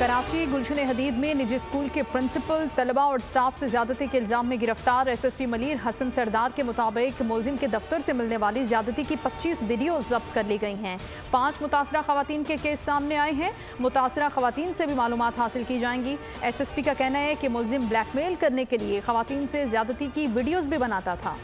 कराची गुलशन हदीद में निजी स्कूल के प्रिंसिपल, तलबा और स्टाफ से ज्यादती के इल्जाम में गिरफ्तार SSP मलीर हसन सरदार के मुताबिक मुलजिम के दफ्तर से मिलने वाली ज्यादती की 25 वीडियो जब्त कर ली गई हैं। 5 मुतासरा खवातीन के केस सामने आए हैं। मुतासरा खवातीन से भी मालूमात हासिल की जाएंगी। SSP का कहना है कि मुलजिम ब्लैकमेल करने के लिए खवातीन से ज्यादती की वीडियोज भी बनाता था।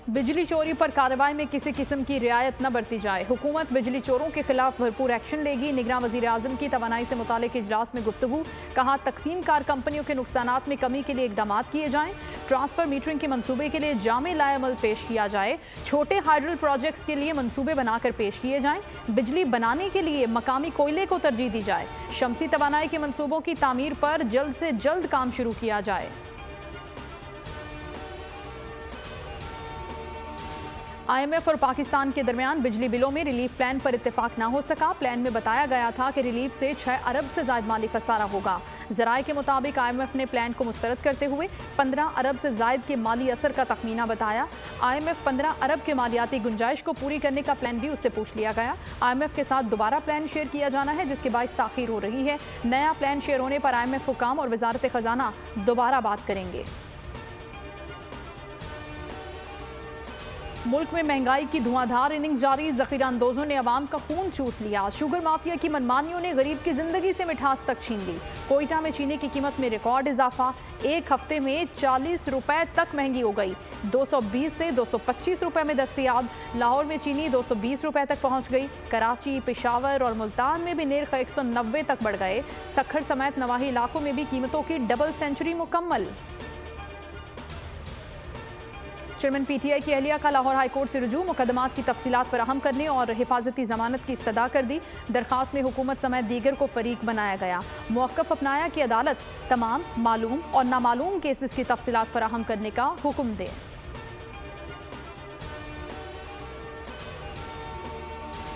बिजली चोरी पर कार्रवाई में किसी किस्म की रियायत न बरती जाए। हुकूमत बिजली चोरों के खिलाफ भरपूर एक्शन लेगी। निगरान वज़ीर आज़म की तवानाई से मुतालिक इजलास में गुफ्तगू। कहा, तकसीम कार कंपनियों के नुकसानात में कमी के लिए इकदाम किए जाएं। ट्रांसफर मीटरिंग के मंसूबे के लिए जामे लाएमल पेश किया जाए। छोटे हाइड्रल प्रोजेक्ट्स के लिए मंसूबे बनाकर पेश किए जाएं। बिजली बनाने के लिए मकामी कोयले को तरजीह दी जाए। शमसी तवानाई के मंसूबों की तामीर पर जल्द से जल्द काम शुरू किया जाए। IMF और पाकिस्तान के दरमियान बिजली बिलों में रिलीफ प्लान पर इत्तेफाक ना हो सका। प्लान में बताया गया था कि रिलीफ से 6 अरब से ज़ायद माली खसारा होगा। ज़राए के मुताबिक IMF ने प्लान को मुस्तरद करते हुए 15 अरब से ज़ायद के माली असर का तखमीना बताया। IMF 15 अरब के मालियाती गुंजाइश को पूरी करने का प्लान भी उससे पूछ लिया गया। IMF के साथ दोबारा प्लान शेयर किया जाना है, जिसके बाइस ताख़ीर हो रही है। नया प्लान शेयर होने पर IMF हुकाम और वज़ारत ख़जाना दोबारा बात करेंगे। मुल्क में महंगाई की धुआंधार इनिंग्स जारी। ज़ख़ीरा अंदोज़ों ने अवाम का खून चूस लिया। शुगर माफिया की मनमानियों ने गरीब की जिंदगी से मिठास तक छीन ली। कोयटा में चीनी की कीमत में रिकॉर्ड इजाफा। एक हफ्ते में 40 रुपए तक महंगी हो गई। 220 से 225 रुपए में दस्तयाब। लाहौर में चीनी 220 रुपए तक पहुंच गई। कराची, पेशावर और मुल्तान में भी निर्ख 190 तक बढ़ गए। सखर समेत नवाही इलाकों में भी कीमतों की डबल सेंचुरी मुकम्मल। चेयरमैन PTI की अहलिया का लाहौर हाई कोर्ट से रुजू। मुकदमात की तफसीलात फराहम करने और हिफाजती जमानत की इस्तदा कर दी। दरखास्त में हुकूमत समेत दीगर को फरीक बनाया गया। मौक़िफ़ अपनाया कि अदालत तमाम मालूम और नामालूम केसेस की तफसीलात फराहम करने का हुक्म दे।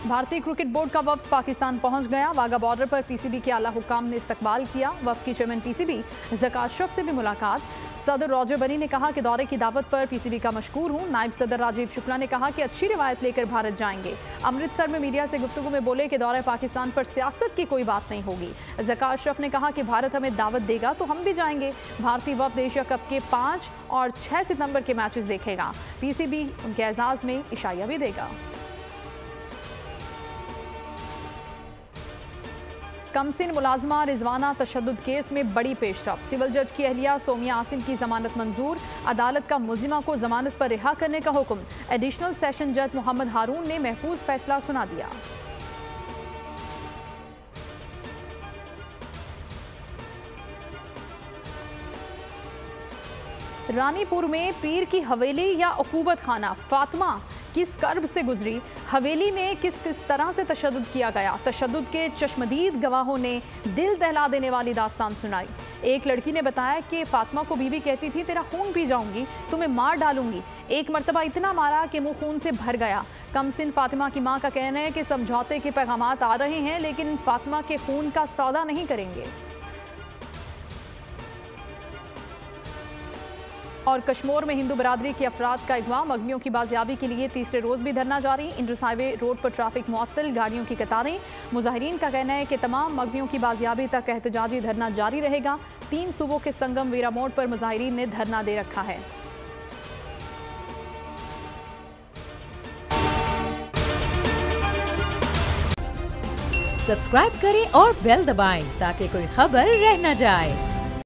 भारतीय क्रिकेट बोर्ड का वफ्द पाकिस्तान पहुंच गया। वाघा बॉर्डर पर PCB के आला हुकाम ने इस्तकबाल किया। वफ्द की चेयरमैन PCB ज़का अशरफ से भी मुलाकात। सदर रॉजर बनी ने कहा कि दौरे की दावत पर PCB का मशकूर हूँ। नायब सदर राजीव शुक्ला ने कहा कि अच्छी रिवायत लेकर भारत जाएंगे। अमृतसर में मीडिया से गुफ्तगू में बोले कि दौरे पाकिस्तान पर सियासत की कोई बात नहीं होगी। ज़का अशरफ ने कहा कि भारत हमें दावत देगा तो हम भी जाएंगे। भारतीय वफ्द एशिया कप के 5 और 6 सितंबर के मैचेस देखेगा। PCB उनके एजाज में इशाया भी देगा। कमसिन मुलाजमा रिजवाना तशद्दुद केस में बड़ी पेशरफ। सिविल जज की अहलिया सोमिया आसिम की जमानत मंजूर। अदालत का मुलजिमा को जमानत पर रिहा करने का हुक्म। एडिशनल सेशन जज मोहम्मद हारून ने महफूज फैसला सुना दिया। रानीपुर में पीर की हवेली या उकूबत खाना फातिमा किस कर्ब से गुजरी। हवेली में किस किस तरह से तशद्दुद किया गया। तशद्दुद के चश्मदीद गवाहों ने दिल दहला देने वाली दास्तान सुनाई। एक लड़की ने बताया कि फातिमा को बीवी कहती थी, तेरा खून पी जाऊंगी, तुम्हें मार डालूंगी। एक मरतबा इतना मारा कि मुंह खून से भर गया। कमसिन फातिमा की मां का कहना है कि समझौते के पैगामात आ रहे हैं, लेकिन फातिमा के खून का सौदा नहीं करेंगे। और कश्मीर में हिंदू बरादरी के अफराद का अगवा। मगमियों की बाजियाबी के लिए तीसरे रोज भी धरना जारी। इंड्रस हाईवे रोड पर ट्रैफिक मुअत्तल, गाड़ियों की कतारें। मुजाहिरीन का कहना है कि तमाम मगमियों की बाजियाबी तक एहतजाजी धरना जारी रहेगा। 3 सूबों के संगम वीरा मोड़ पर मुजाहिरीन ने धरना दे रखा है। सब्सक्राइब करें और बेल दबाएं ताकि कोई खबर रह न जाए।